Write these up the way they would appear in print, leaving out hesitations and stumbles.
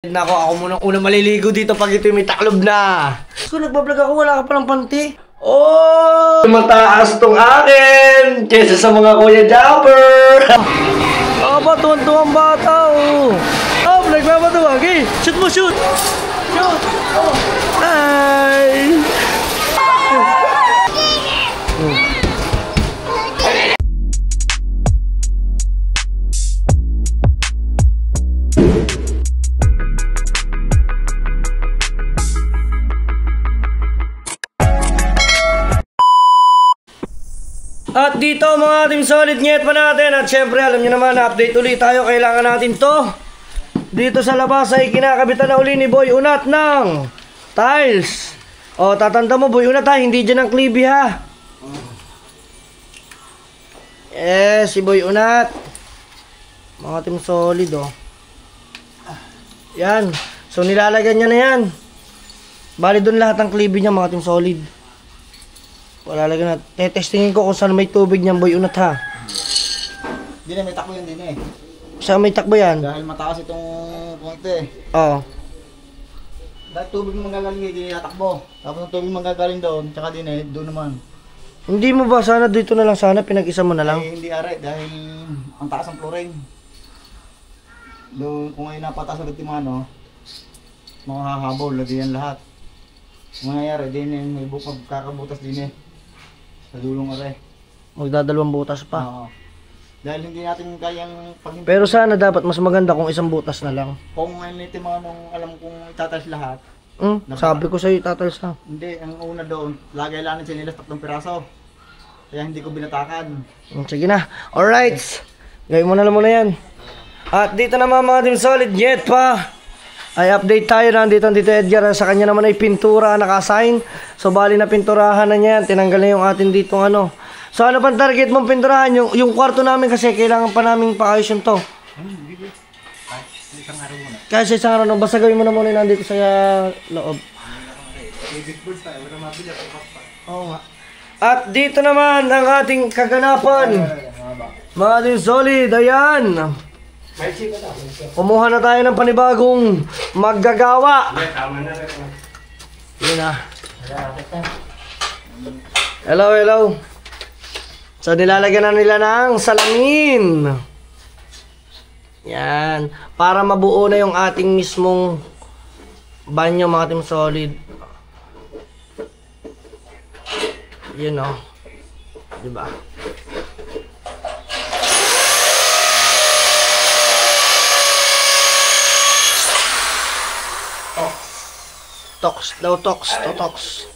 Nako, ako munang unang maliligo dito pag ito may taklob na. So, nagbablog ako, wala ka palang panty. Oh! Mataas tong akin kesa sa mga kuya jumper. Aba, tuwan-tuwang bata, oh. Oh, nagmamatuwag, eh. Shoot mo, shoot! Shoot! Oh. Ay! At dito mga team solid, ngayat pa natin. At syempre alam nyo naman, update ulit tayo. Kailangan natin to. Dito sa labas ay kinakabitan na uli ni Boy Unat ng tiles. O tatanda mo Boy Unat ha, hindi dyan ang klibi ha. Yes, si Boy Unat. Mga team solid oh. Yan. So nilalagyan niya na yan. Bali doon lahat ng klibi niya mga team solid. Wala lagi na. Testingin ko kung saan may tubig niyan Boy Unat ha. Hindi na may takbo yan din eh. Saan may takbo yan? Dahil mataas itong punto eh. Oo. Dahil tubig manggagaling eh, hindi natakbo. Tapos ang tubig manggagaling doon, tsaka din eh, doon naman. Hindi mo ba sana dito na lang sana, pinag-isa mo na lang? Eh, hindi are, dahil ang taas ang flooring. Doon, kung ngayon napataas agad yung ano, makahabol, lagi yan lahat. Mangyayari din eh, may kakabutas din eh. Sa dulong are. Magdadalawang butas pa. Oo. Dahil hindi natin kayang pag Pero sana dapat mas maganda kung isang butas na lang. kung ngayon ito mga nung alam kong itatas lahat. Sabi ko sa'yo tatals ha. Hindi, ang una doon, lagay lang sa nila 3 piraso. Kaya hindi ko binatakan. Sige na. Alright. Gawin mo na lang muna yan. At dito naman mga team solid, yet pa. Ay update tayo na dito Edgar. Sa kanya naman ay pintura naka-assign. So bali na pinturahan na niya. Tinanggal na yung atin dito ano. So ano pang target mong pinturahan? Yung kwarto namin kasi kailangan pa namin paayos yung to. Kasi isang araw na. Basta gawin mo na muna nandito sa loob. Oo nga. At dito naman ang ating kaganapan. Mga team solid. Ayan. Kumuha na tayo ng panibagong maggagawa. Yun na. Hello, hello. So nilalagyan na nila ng salamin. Yan. Para mabuo na yung ating mismong banyo mga team solid. Yun o. Diba? Tox daw, tox, totox.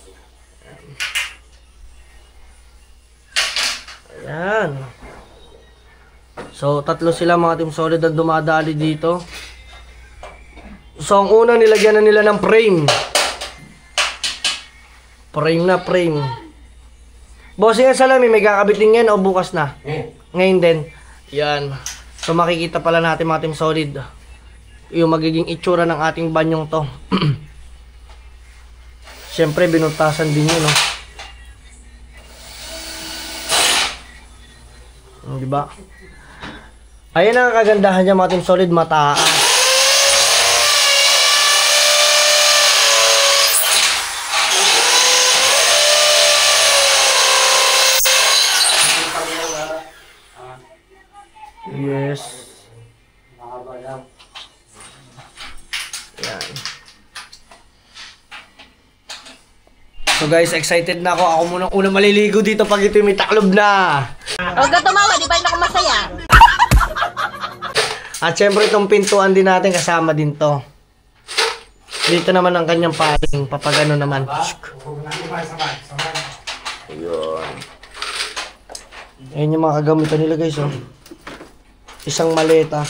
Ayan. So, tatlo sila mga team solid ang dumadali dito. So, ang una nilagyan na nila ng frame. Frame na frame. Bossing ang salamin, may kakabit din yan o bukas na? Ngayon din. Yan. So, makikita pala natin mga team solid yung magiging itsura ng ating banyong to. Siyempre, binutasan din yun, no? Diba? Ayan ang kagandahan niya, mga team solid, mataas. Yes. Yan. So guys, excited na ako. Ako munang unang maliligo dito pag ito may taklob na. Huwag ka tumawa, di ba yung ako masaya? At syempre itong pintuan din natin, kasama din to. Dito naman ang kanyang paring. Papagano naman. Ayun. Ayan yung mga kagamitan nila guys. Oh. Isang maleta.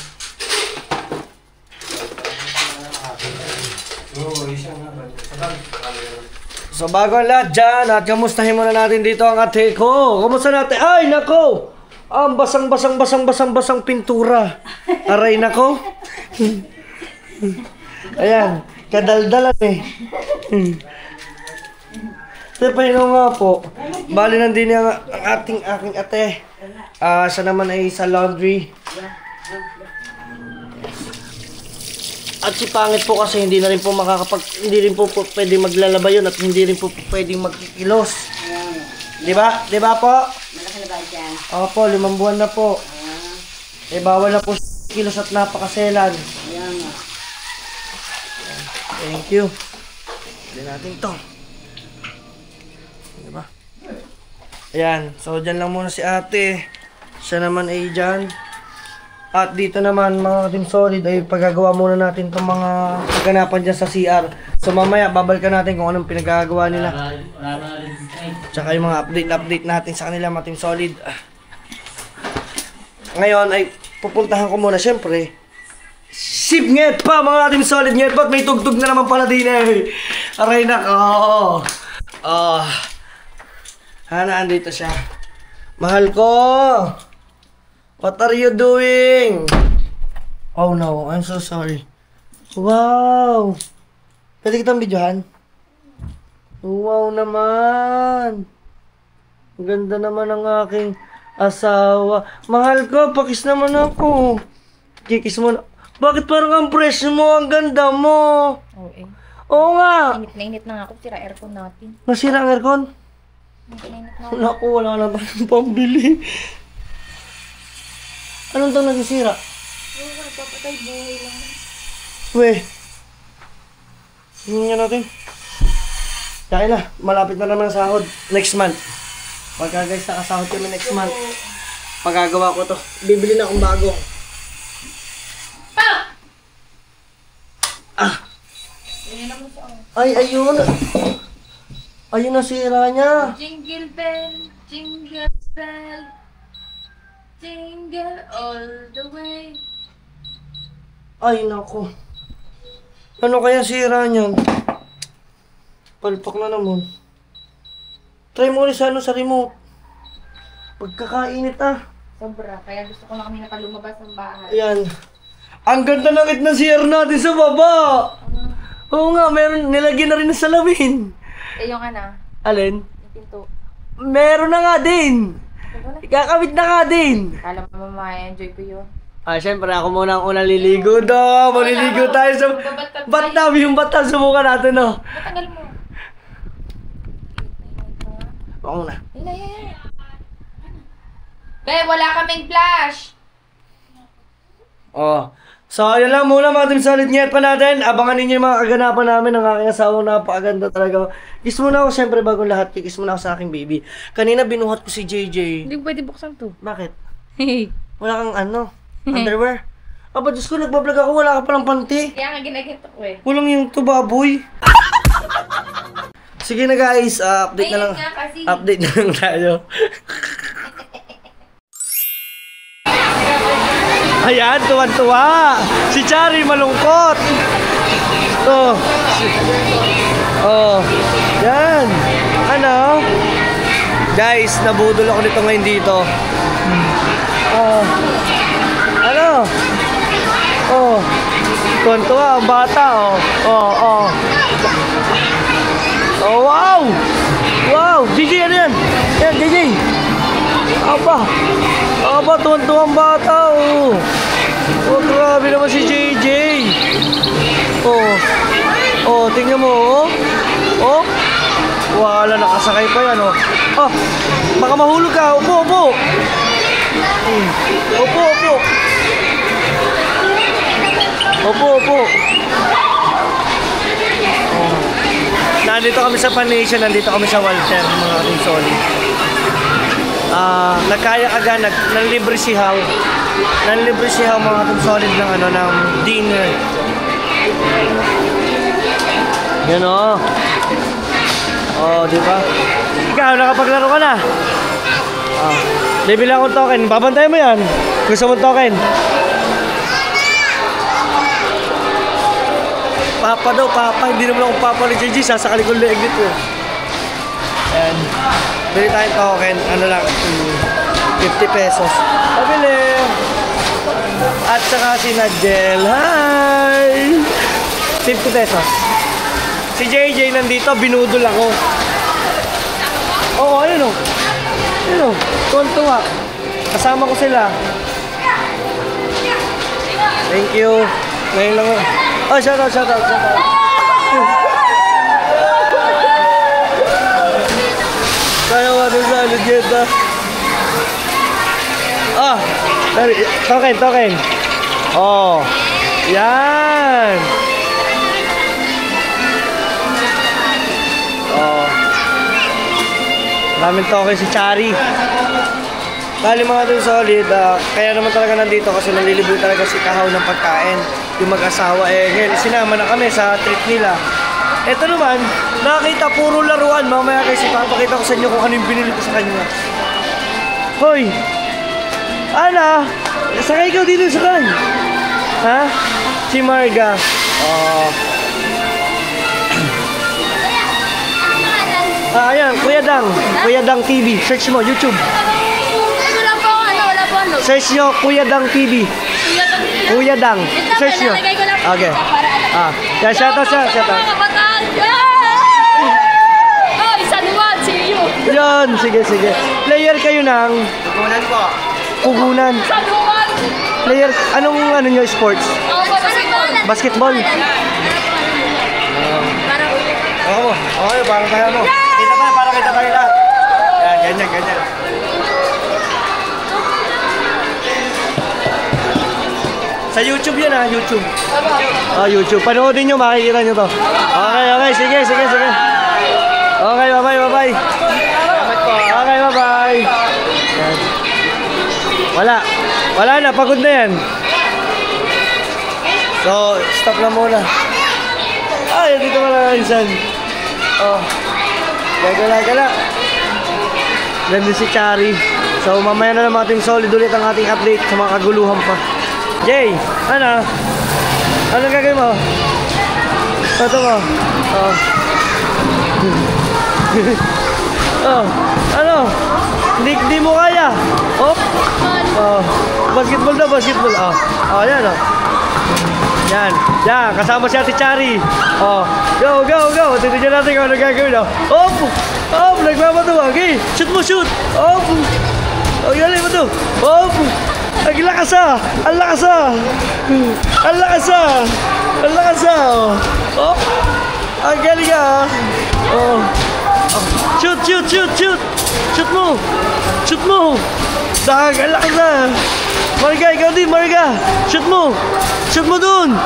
So bago ang lahat dyan, at kamustahin muna natin dito ang ate ko. Kamusta natin? Ay nako! Ang basang pintura. Aray nako. Ayan, kadaldalan eh. Pahinga nga po. Bali nandun ang aking ate. Siya naman ay sa laundry. At si Pangit po kasi hindi na rin po hindi rin po pwedeng maglalaba yun at hindi rin po pwedeng magkikilos. Di ba? Di ba po? Malaki na ba dyan? Opo, 5 buwan na po. Eh, bawal na po kilos at napakaselan. Ayan nga. Thank you. Hindi natin to. Di ba? Ayan, so dyan lang muna si ate. Siya naman ay dyan. At dito naman mga Team Solid ay paggagawa muna natin itong mga kaganapan dyan sa CR. So mamaya babalikan natin kung anong pinagagawa nila. Tsaka yung mga update natin sa kanila mga Team Solid. Ngayon ay pupuntahan ko muna syempre. Sipnget pa mga Team Solid nget. Ba't may tugtog na naman pala din eh. Aray nako. Hana andito siya. Mahal ko. What are you doing? Oh no, I'm so sorry. Wow! Pwede kitang videohan? Wow naman! Ang ganda naman ng aking asawa. Mahal ko, pakis naman ako. Kikis mo na. Bakit parang ang fresh mo? Ang ganda mo! Oo eh. Oo nga! Init na nga ako. Sira aircon natin. Nasira ang aircon? Init na ako. Naku, wala na tayong pambili. Anong itong nagsisira? Oo, nagpapatay buhay lang. Weh. Tingnan natin. Kaya na, malapit na naman ang sahod. Next month. Pagka guys, nakasahod kami next month. Pagagawa ko to. Bibili na akong bago. Ay, ayun. Ayun na sira niya. Jingle bell, jingle bell. Jingle all the way. Ay, naku. Ano kaya sira niyan? Palpak na naman. Try mo ulit sa remote. Pagkakainit Sobra, kaya gusto ko na kami nakalumabas ng bahay. Ayan. Ang ganda ng na CR natin sa baba. Oo nga, meron, nilagyan na rin ng salamin. Eh, yung Alin? yung pinto. Meron na nga din. Ikakabit na nga din. Kala mo enjoy ko yun. Syempre ako muna ang unang liligo daw. Maliligo tayo sa bathtub. Yung bathtub, subukan natin, no? Matagal mo. Ako muna. Yan. Be, wala kaming flash. So, yun lang muna mga Team Solid. Ngayat pa natin. Abangan ninyo yung mga kaganapan namin ng aking asawang napakaganda talaga. Kiss muna ako, syempre bagong lahat. Kiss muna ako sa aking baby. Kanina binuhat ko si JJ. Hindi pwede buksan to. Bakit? Wala kang underwear? Aba, Diyos ko, nagbablog ako. Wala ka palang panty. Kaya nga ginaginto ko eh. Walang yung tubaboy. Sige na guys, update na lang. Update na lang tayo. Ayan, tuwan-tuwa. Si Chari malungkot. Yan. Ano? Guys, nabudol ako nito ngayon dito. Ano? Tuwan-tuwa ang bata, wow! Wow! JJ, ano yan? Yan, JJ! Aba, tuwan-tuwa ang bata, grabe naman si JJ! Tingnan mo, wala, nakasakay pa yan, baka mahulog ka, upo! Upo! Nandito kami sa Panation, nandito kami sa Walter, mga Team Solid. Nagkaya nanlibre si Hao. Nanlibre si Hao mga Team Solid ng ng dinner. Yan di ba? Ikaw, nakapaglaro ka na. Bibili akong token. Babantay mo yan. Gusto mo token? Papa. Hindi naman ako papa ni JJ. Sasakali ko leeg dito. And bili tayong token. Ano lang? 50 pesos. Pabili. At saka si Nadjel. Hi! 50 pesos. Si JJ nandito. Binudol ako. Ayun Tuwan-tuwa. Kasama ko sila. Thank you. Ngayon lang Oh, shout out. Kaya mga salad kita. Ah, token. Oh, yan. Oh, maraming token si Chari. Bali mga dun solid, kaya naman talaga nandito kasi nalilibre talaga si Kahaw ng pagkain. Yung mag-asawa, ngayon sinama na kami sa trip nila. Ito naman, nakita puro laruan. Mamaya kasi papakita ko sa inyo kung ano yung binili ko sa kanya. Hoy! Ana! Sakay ikaw dito sa kan? Ha? Si Marga. Oh. Ayan, Kuya Dang TV. Search mo, YouTube. Wala po ano. Search nyo, Kuya Dang TV. Kuya Dang. Search nyo. Okay. Shout out. Oh, isa naman, see you. Yan, sige. Player kayo ng Pugunan po. pugunan. Isa naman. Player, anong nyo sports? Oh, Basketball. Oo, okay, parang kaya mo. Kita tayo lahat. Yan, ganyan. Sa YouTube yan YouTube. YouTube. Panoodin nyo, makikita nyo to. Okay, sige. Okay, bye-bye. Okay, bye-bye. Wala na, pagod na yan. So, stop na muna. Ay, dito mo lang insan. Oh. Gala. Ganda si Chari. So, mamaya na lang mga Team Solid ulit ang ating update sa mga kaguluhan pa. Jay, ano? Anong gagawin mo? Ito mo. Oh. Oh. Ano? Hindi mo kaya. Oh. Oh. Basketball. Oh, yan oh. Yan, kasama si Ate Chari. Oh, go. Titignan natin kung ano gagawin. Op, nagmabato. Okay, shoot. Op. Oh, galing mo to. Op. Ang lakas ah. Oh. Ang galing ah. Oh. Shoot. Shoot mo. Ang lakas ah. Marga, ikaw din, Marga. Shoot mo dun.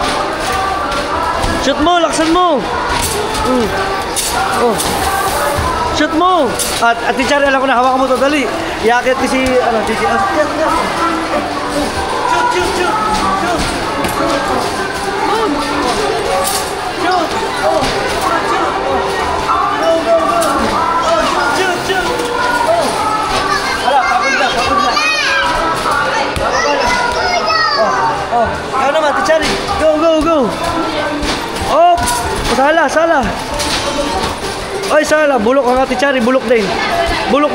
Shoot mo, laksan mo. Oh. Shoot mo. At Ate Chari, alam ko na, hawakan mo to, dali. Iakit si, Shoot. Oh. Go. Oh, shoot. Oh. Hala, pagod na. Oh. Ikaw naman, Ate Chari. Go. Oh. Sala. Ay, sala. Bulok ang Ate Chari. Bulok din. Bulok.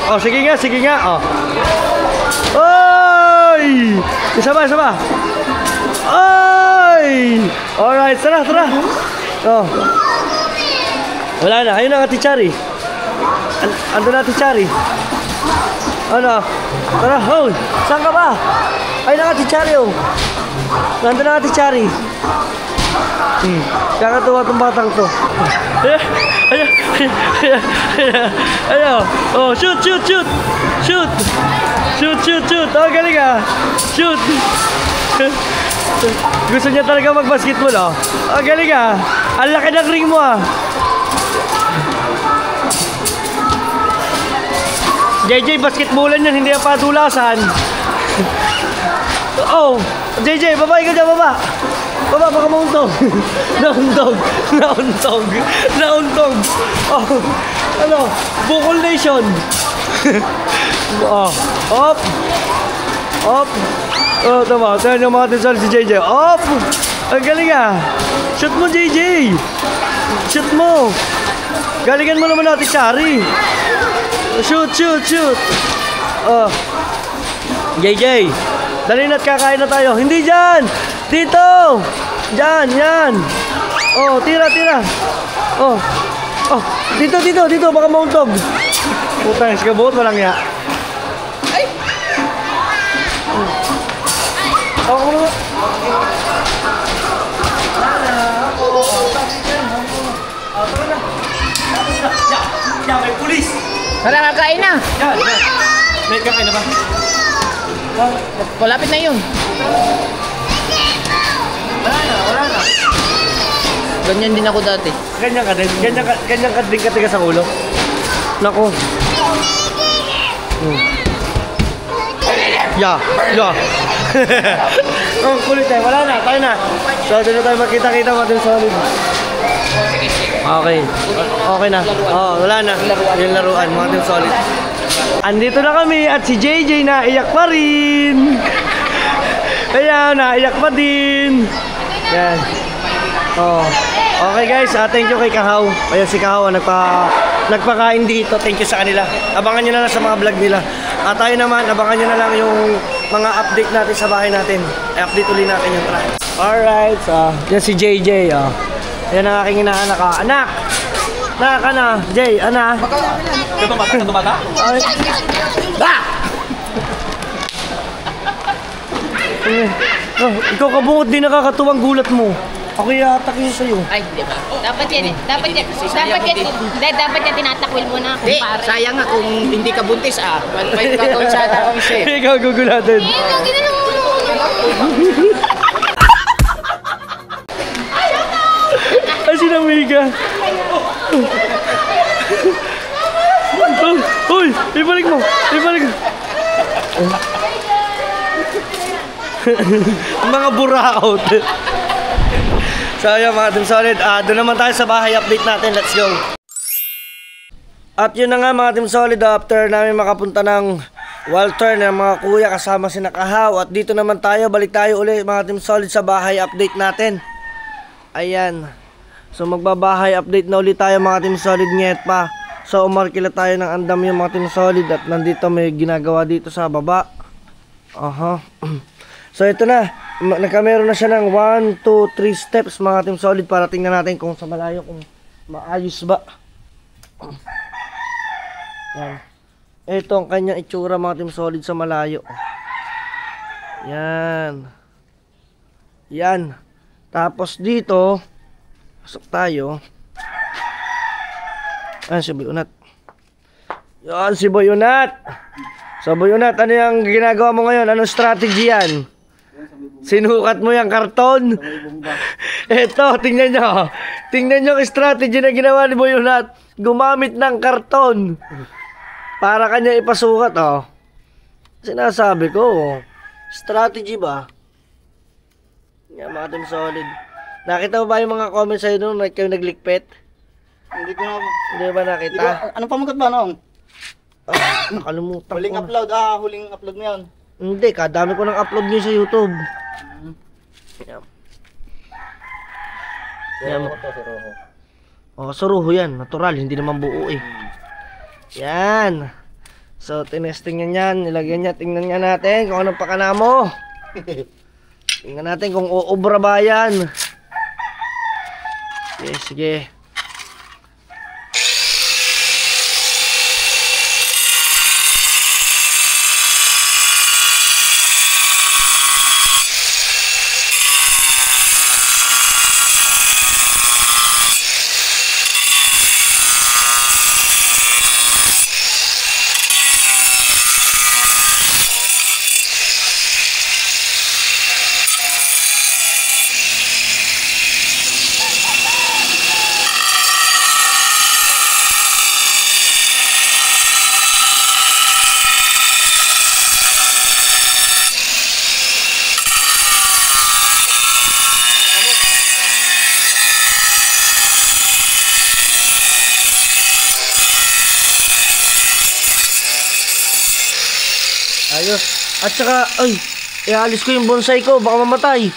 Oh, sige nga. Oh. Ay! Isa ba? Ay! Alright, tara. Oh. Wala na. Ayun ang Ate Chari. Ando na Ate Chari. Ano? Tara, hold. Saan ka ba? Ayun ang Ate Chari, oh. Nandun na Ate Chari. Kakatuwa itong batang to. Ayo. Oh, shoot. Oh, galing ah. Shoot. Gusto niya talaga mag-basketball, oh. Oh, galing ah. Ang laki ng ring mo ah. JJ, basketballan yan, hindi ang patulasan. Oh, JJ, baba ka dyan, baba. Baba, baka mauntog. Nauntog. Oh, ano, Bukol Nation. Oh, op. Oh, tama, tayo yung mga tinsal si JJ. Op. Ang galing ah. Shoot mo, JJ. Shoot mo. Galingan mo naman natin, Chari. Shoot. Oh. JJ. Dali na't kakain na tayo. Hindi dyan. Dito. Yan. Oh, tira. Oh. Dito. Baka mauntog. Putang, iskabot. Walang ya. Ay. Oh, Tara, kakain na. Yan. May kakain na ba? Malapit na yun. Wala na. Ganyan din ako dati. Ganyan ka din? Ganyan ka din katigas sa ulo? Nako. Ya. Ang kulit eh. Wala na. Tayo na. So, doon na tayo makita-kita mga solid. Okay. Okay na. Oh, wala na. Yung laruan mga solid. Andito na kami at si JJ naiyak pa rin. Ayan, naiyak pa din. Yan. Oh. Okay guys, thank you kay Kahaw. Ayan si Kahaw nagpakain dito. Thank you sa kanila. Abangan nyo na lang sa mga vlog nila. At tayo naman, abangan nyo na lang yung mga update natin sa bahay natin. I-update ulit natin yung track. Alright, so yan si JJ. Ayan ang aking inaanak. Anak! Anak ka na. Jay, anak. Tumata? Ay. Ikaw kabungot din nakakatuwang gulat mo. Ako yatak yun sa'yo. Ay, di ba? Dapat yan eh. Dapat yan tinatakwil mo na. Hindi, sayang nga kung hindi ka buntis May gagawin sa akong share. Ikaw gugulatin. Ikaw, ginano mo. Ay, sinamiga. Uy, ibalik mo. Mga buraot. So yun mga Team Solid, doon naman tayo sa bahay, update natin, let's go. At yun na nga mga Team Solid, after namin makapunta ng Walter ng mga kuya kasama si Nakahaw. At dito naman tayo, balik tayo ulit mga Team Solid sa bahay, update natin. Ayan. So magbabahay update na ulit tayo mga Team Solid ngayon pa. So umarkila tayo ng andam yung mga Team Solid at nandito may ginagawa dito sa baba. So ito na, nagkameron na siya ng 1, 2, 3 steps mga Team Solid para tingnan natin kung sa malayo kung maayos ba. Yan. Ito ang kanyang itsura mga Team Solid sa malayo. Yan. Yan. Tapos dito, pasok tayo. Ayan si Boy Unat. Yan si Boy Unat. So Boy Unat, ano yung ginagawa mo ngayon? Anong strategy yan? Sinukat mo yung karton? Eto, tingnan nyo. Tingnan nyo yung strategy na ginawa ni Boy Unat. Gumamit ng karton para kanya ipasukat, Sinasabi ko, strategy ba? Yan mga Team Solid. Nakita mo ba yung mga comments sa'yo nung kayo naglikpit? Hindi ko na... Hindi ba nakita? Anong pamagat ba noong? Nakalimutan Huling ko. huling upload mo yun. Hindi, kadami ko nang upload nyo sa YouTube. Yan. Yan. Suruho yan. Natural, hindi naman buo eh. Yan. So, tinesting yan. Nilagyan niya. Tingnan nga natin kung anong pakana mo. Tingnan natin kung uubra ba yan. Sige. Ayos. At saka, ialis ko yung bonsai ko, baka mamatay.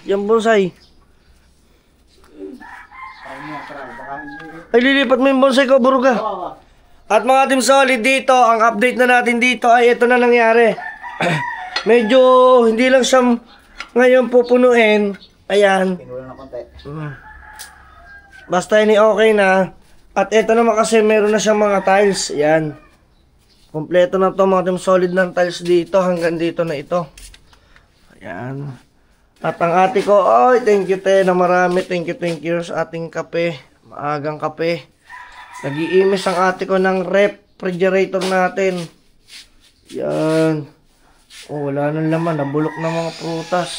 Yung bonsai. Ay, lilipat mo yung bonsai ko, buruga. At mga Team Solid dito, ang update na natin dito ay ito na nangyari. Medyo hindi lang siya ngayon pupunuin. Ayan. Pinulang na konti. Basta ini okay na. At ito naman kasi meron na siyang mga tiles. Ayan. Kompleto na to mga Team Solid ng tiles dito hanggang dito na ito. Ayan. At ang ate ko, thank you te na marami. Thank you sa ating kape. Maagang kape. Nag-iimis ang ate ko ng refrigerator natin. Yan. Oh, wala nang laman. Nabulok na mga prutas.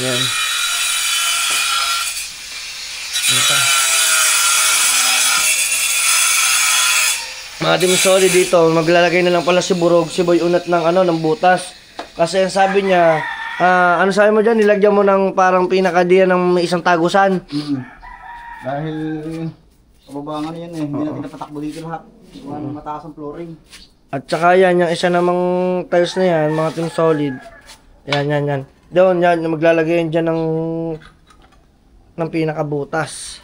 Yan. Ito. Mga Team Solid dito, maglalagay na lang pala si Burog, si Boy Unat ng ng butas. Kasi sabi niya, ano sabi mo dyan, nilagyan mo ng parang pinakadiyan ng isang tagusan. Dahil kababangan yan eh, hindi natin napatakbo dito lahat. Mataas ang flooring. At saka yan, yung isa namang tiles na yan, mga Team Solid. Yan. Doon, yan, maglalagay yan dyan ng pinakabutas.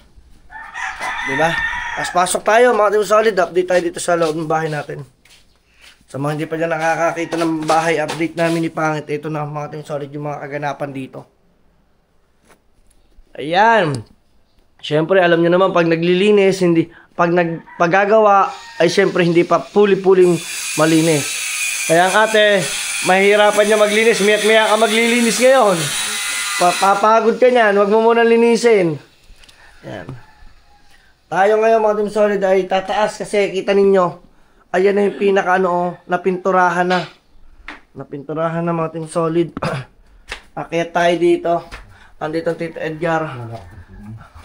Diba? Tapos pasok tayo mga Team Solid, update tayo dito sa loob ng bahay natin. Sa mga hindi pa dyan nakakakita ng bahay update namin ni Pangit, ito na mga Team Solid yung mga kaganapan dito. Ayan. Siyempre alam nyo naman pag naglilinis, paggagawa ay siyempre hindi pa puli-puling malinis. Kaya ang ate, mahihirapan niya maglinis, miyak-miyak ka maglilinis ngayon. Papagod ka niyan, huwag mo muna linisin. Ayan. Tayo ngayon mga Team Solid ay tataas kasi kita ninyo, ayan na yung pinaka napinturahan na. Napinturahan na mga Team Solid. Akyat tayo dito. Andito ang Tito Edgar.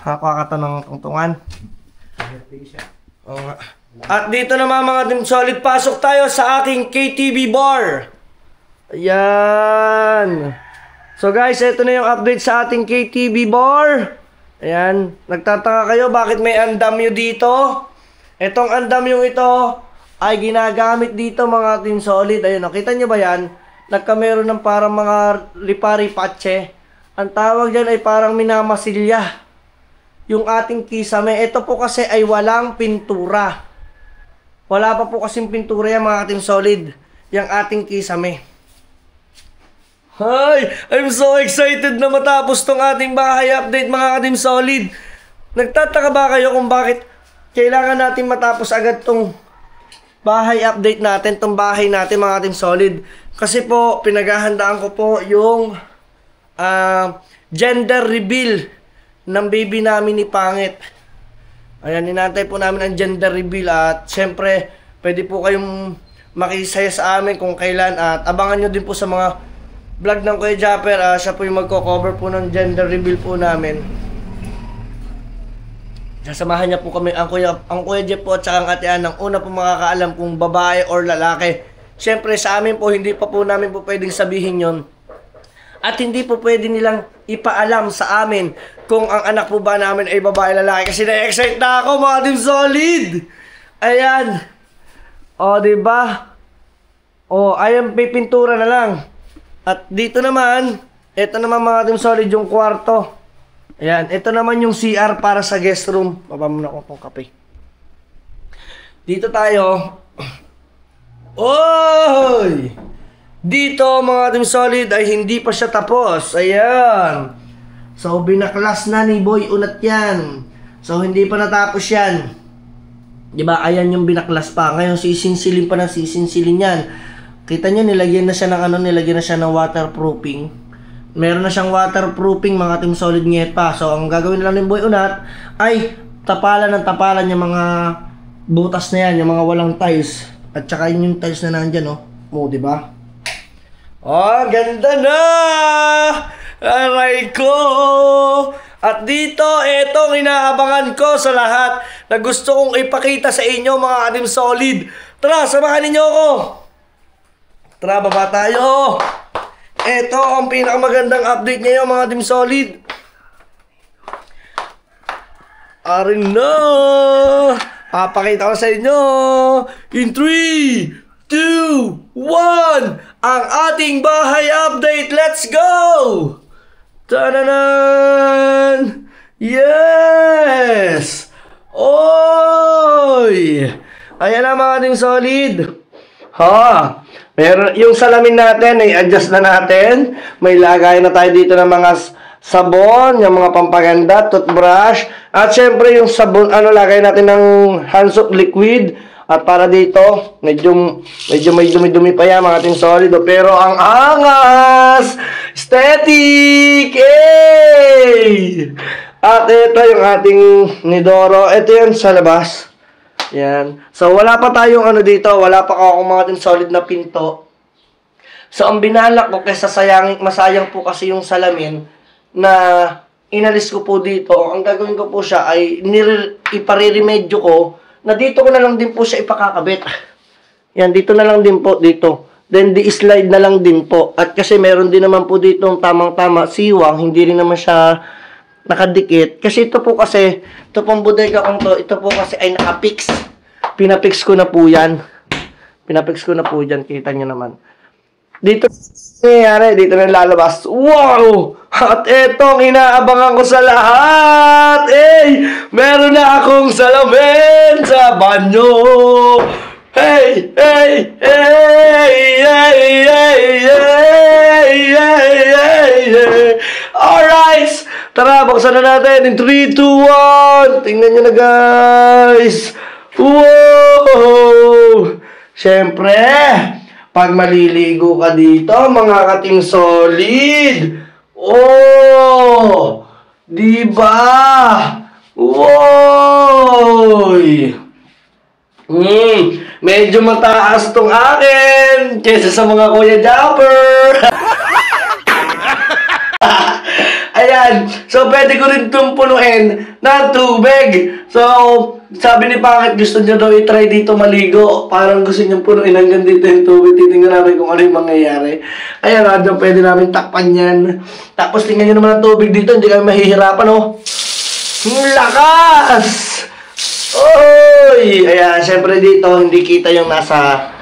Kakakata ng tungtungan. At dito naman mga Team Solid, pasok tayo sa aking KTV bar. Ayan. So guys, ito na yung update sa ating KTV bar. Ayan, nagtataka kayo bakit may andamyo dito? Itong andamyo ito ay ginagamit dito mga Team Solid. Ayun, nakita nyo ba yan? Nagkameron ng parang mga lipari-patche. Ang tawag dyan ay parang minamasilya. Yung ating kisame, ito po kasi ay walang pintura. Wala pa po kasing pintura yan mga Team Solid. Yung ating kisame. Hi! I'm so excited na matapos tong ating bahay update mga Team Solid. Nagtataka ba kayo kung bakit kailangan natin matapos agad tong bahay update natin, tong bahay natin mga Team Solid? Kasi po, pinaghahandaan ko po yung gender reveal ng baby namin ni Pangit. Ayan, inantay po namin ang gender reveal at syempre, pwede po kayong makisaya sa amin kung kailan at abangan nyo din po sa mga vlog ng Kuya Japper, siya po yung magko-cover po ng gender reveal po namin. Sasamahan niya po kami, ang Kuya Jeff po at saka ang Ate Ann, ang una po makakaalam kung babae or lalaki. Siyempre sa amin po, hindi pa po namin po pwedeng sabihin yon. At hindi po pwede nilang ipaalam sa amin kung ang anak po ba namin ay babae lalaki. Kasi na-excite na ako mga Team Solid! Ayan! O, diba? O, ayan, pipintura na lang. At dito naman, ito naman mga Team Solid yung kwarto. Ayan, ito naman yung CR para sa guest room. Baba muna ko itong kape. Dito tayo. Oy! Dito mga Team Solid ay hindi pa siya tapos. Ayan. So, binaklas na ni Boy Unat yan. So, hindi pa natapos yan. Diba? Ayan yung binaklas pa. Ngayon, sisinsilin pa ng sisinsilin yan. Kita nyo, nilagyan na siya ng nilagyan na siya ng waterproofing. Meron na siyang waterproofing mga Team Solid ngayet pa. So, ang gagawin lang ni Boy Unat ay tapalan yung mga butas na yan, yung mga walang tiles. At saka yung tiles na nandyan, oh, diba? Oh, ganda na! Aray ko! At dito, etong inaabangan ko sa lahat na gusto kong ipakita sa inyo mga Team Solid. Tara, samahan ninyo ako! Tara, baba tayo. Ito ang pinakamagandang update ngayon mga Team Solid. Arin na. Papakita ko sa inyo. In 3, 2, 1. Ang ating bahay update. Let's go. Tananan. Yes. Oy. Ayan na mga Team Solid. Ha. Pero yung salamin natin ay adjust na natin. May lagay na tayo dito ng mga sabon, yung mga pampaganda, toothbrush, at syempre yung sabon, lagay natin ng hand soap liquid. At para dito, medyo may dumi-dumi pa yan mga Team Solid. Pero ang angas! Aesthetic! Hey! At ito yung ating nidoro. Ito yan sa labas. Yan. So, wala pa tayong ano dito. Wala pa akong mga din solid na pinto. So, ang binalak ko, kaysa masayang po kasi yung salamin na inalis ko po dito. Ang gagawin ko po siya ay ipariremedyo ko na dito ko na lang din po siya ipakakabit. Yan, dito na lang din po, dito. Then, di-slide na lang din po. At kasi meron din naman po dito tamang-tama siwang, hindi rin naman siya nakadikit. Kasi ito po kasi, ito pong bodega kong to, ito po kasi ay nakapix. Pinapix ko na po yan. Pinapix ko na po yan, kita nyo naman. Dito nangyayari, dito na lalabas. Wow! At etong inaabangan ko sa lahat. Meron na akong salamin sa banyo. Hey! Alright! Tara, buksan na natin in 3, 2, 1. Tingnan nyo na, guys. Wow! Siyempre, pag maliligo ka dito, mga kating solid. Oh! Diba? Woy! Medyo mataas tong akin kesa sa mga Kuya Jumper. Ayan. So, pwede ko rin itong punuin ng tubig. So, sabi ni Pangit, gusto niya daw i-try dito maligo. Parang gusto niyang punuin hanggang dito yung tubig. Titingnan namin kung ano yung mangyayari. Ayan, radyo, pwede namin takpan yan. Tapos, tingnan niyo naman ang tubig dito. Hindi kami mahihirapan, oh. Lakas! Oy! Ayan, syempre dito, hindi kita yung nasa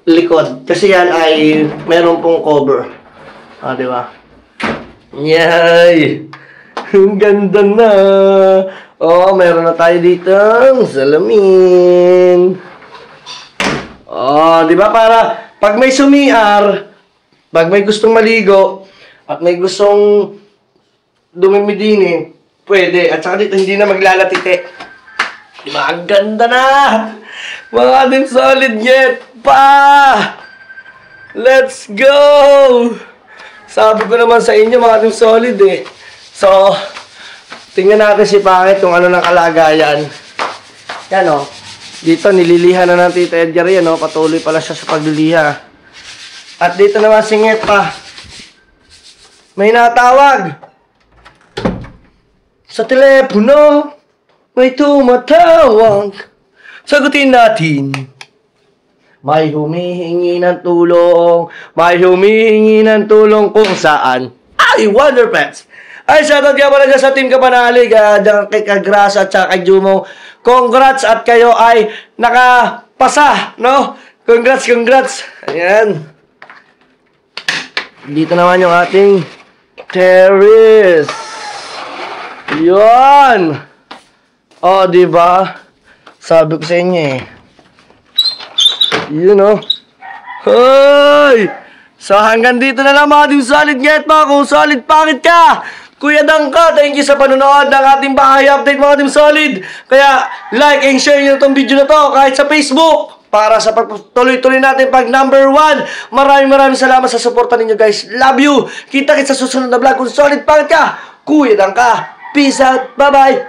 likod. Kasi yan ay meron pong cover. Ah, di ba? Yay! Ang ganda na! Oh, meron na tayo dito salamin. Oh, di ba? Para pag may sumiar, pag may gustong maligo, at may gustong dumimidini, pwede. At saka dito, hindi na maglalatite. Diba? Ang ganda na! Mga din solid yet pa! Let's go! Sabi ko naman sa inyo, mga din solid eh. So, tingnan natin si Pangit kung ano ng kalagayan. Yan o. Dito, nililiha na ng Tita Edgar yan o. Patuloy pala siya sa pagliliha. At dito naman singit pa. May natawag. Sa telepono. May tumatawag. Sagutin natin. May humihingi ng tulong. May humihingi ng tulong kung saan. Ay, Wonder Pets. Ay, shoutout nga pala dyan sa Team Kapanalig. Dyan kay Kagras at saka kay Jumo. Congrats at kayo ay nakapasa, no? Congrats. Ayan. Dito naman yung ating terrace. Yun. Oh, diba? Sabi ko sa inyo eh. You know. Hoy! So, hanggang dito na lang mga Team Solid. Get pa kung solid pangit ka. Kuya Dangka, thank you sa panonood ng ating bahay update mga Team Solid. Kaya, like and share nyo itong video na to kahit sa Facebook. Para sa pagtuloy-tuloy natin pag #1. Maraming salamat sa suporta ninyo guys. Love you. Kita-kits sa susunod na vlog kung solid pangit ka. Kuya Dangka. Peace out. Bye-bye.